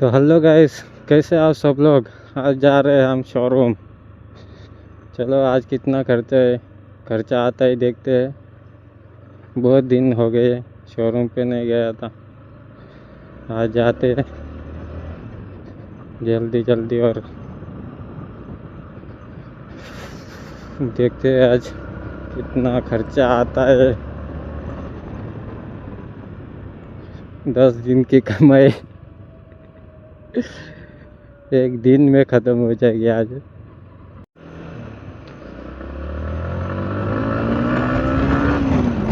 तो hello guys, कैसे आप सब लोग। आज जा रहे हैं हम शोरूम। चलो आज कितना खर्चा आता है देखते हैं। बहुत दिन हो गए शोरूम पे नहीं गया था। आज जाते हैं जल्दी जल्दी और देखते हैं आज कितना खर्चा आता है। 10 दिन की कमाई एक दिन में ख़त्म हो जाएगी आज।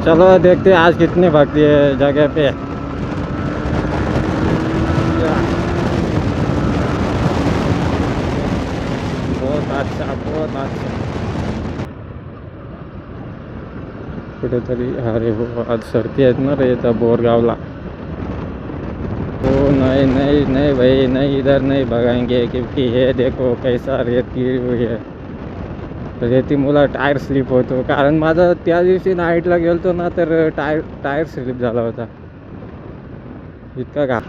चलो देखते हैं आज कितनी भक्ति है जगह पे। बहुत अच्छा, बहुत अच्छा। कुठेतरी अरे हो आज सर्दी आहेत ना रे इथं बोरगावला। ओ नहीं नहीं नहीं भाई नहीं, इधर नहीं भगाएंगे क्योंकि ये देखो कैसा रेती हुई है। रेती मुला टायर स्लिप होतो, कारण माझा त्या दिवशी नाईटला गेलतो ना तर टायर स्लिप झाला होता इतका का।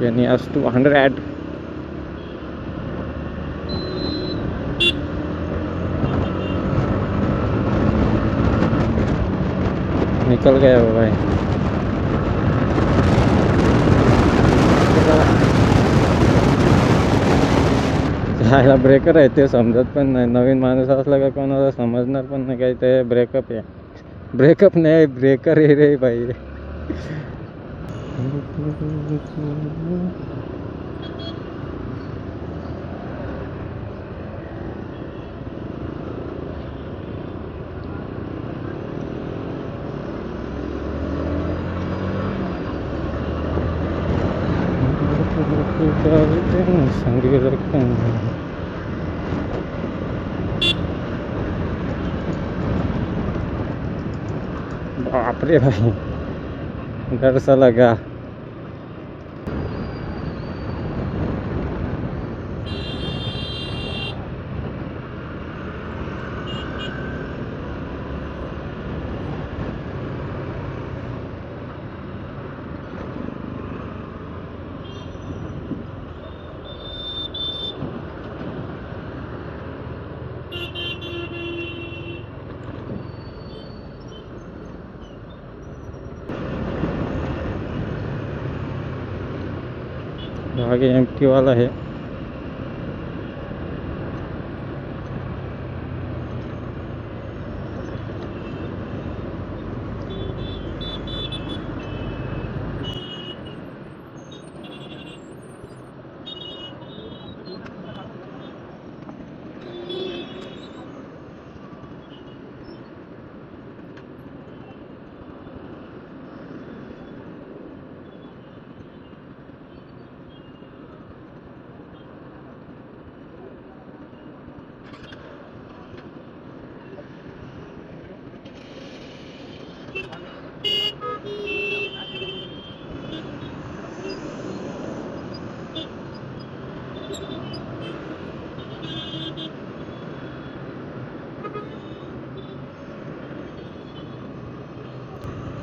यानी आज 200 निकल गया हो भाई। जायला ब्रेकर आहे ते समजत पण नाही, नवीन माणूस असला का कोणाला समजणार पण नाही काही ते ब्रेकअप आहे। ब्रेकअप नाही ब्रेकर आहे रे भाई। संगी बाप रे भाई, डर सा लगा। आगे एम्प्टी वाला है।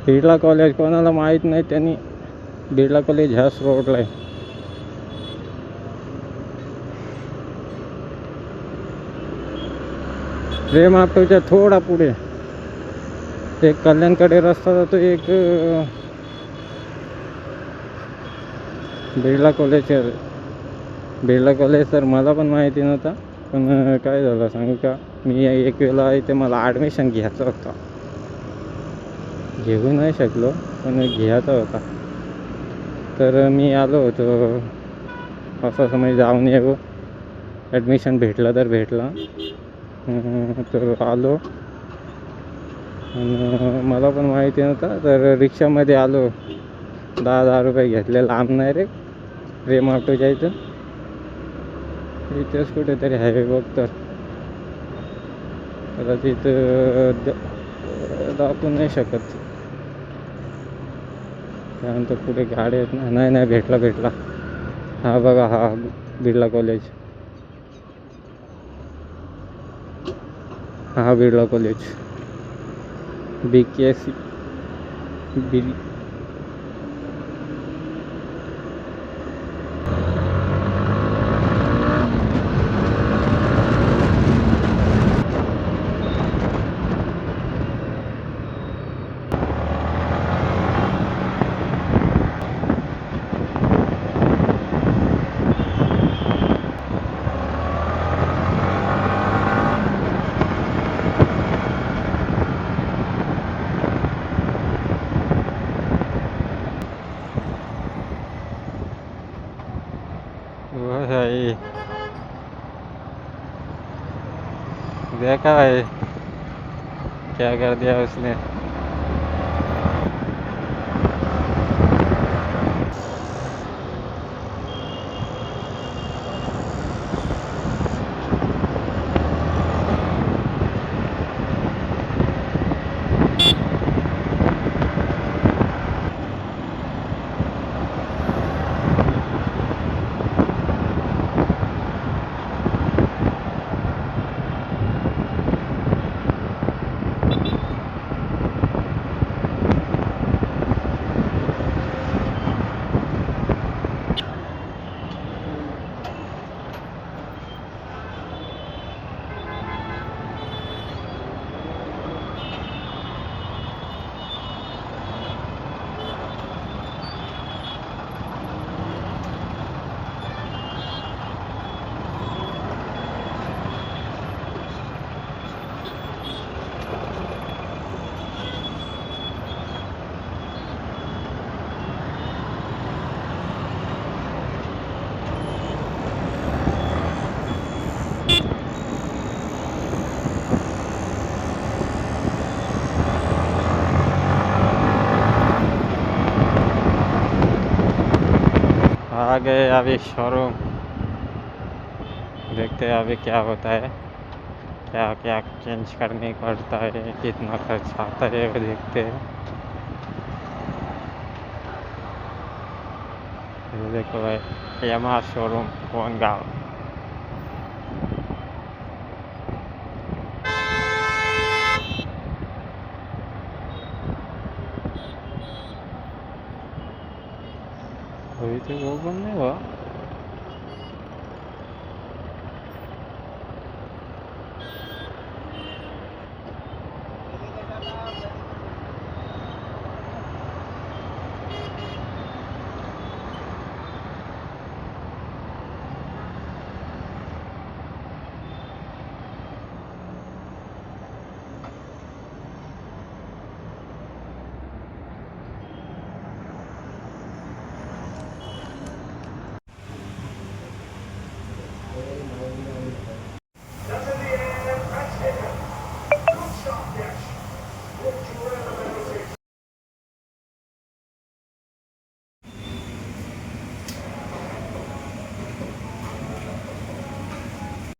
बिर्ला कॉलेज कोणाला माहीत नाही, त्यांनी बिर्ला कॉलेज ह्याच रोडला आहे। प्रेम आपटोच्या थोडा पुढे एक कल्याणकडे रस्ता जातो, एक बिर्ला कॉलेज। बिर्ला कॉलेज तर मला पण माहिती नव्हता, पण काय झालं सांगू का, मी एक वेळेला इथे मला ॲडमिशन घ्यायचा होता, घेऊ नाही शकलो पण घ्यायचा होता। तर मी आलो होतो असं समज जाऊन येऊ, ॲडमिशन भेटला तर भेटला। तर आलो आणि मला पण माहिती नव्हतं, तर रिक्षामध्ये आलो। 10,000 रुपये घेतले, लांब नाही रे, प्रेम ऑटो जायचं इथेच कुठेतरी हायवे बघ, तर कदाचित दाखवू नाही शकत। त्यानंतर पुढे गाडी आहेत ना, नाही नाही भेटला। हा बघा, हा बिर्ला कॉलेज, हा बिर्ला कॉलेज BKC देखा भाई क्या कर दिया उसने। आ गए अभी शोरूम, देखते हैं अभी क्या होता है, क्या क्या चेंज करने पड़ता है, कितना खर्च आता है वो देखते हैं। ये देखो भाई यामाहा शोरूम कोंगाव। अभी तो वो बंद नहीं हुआ।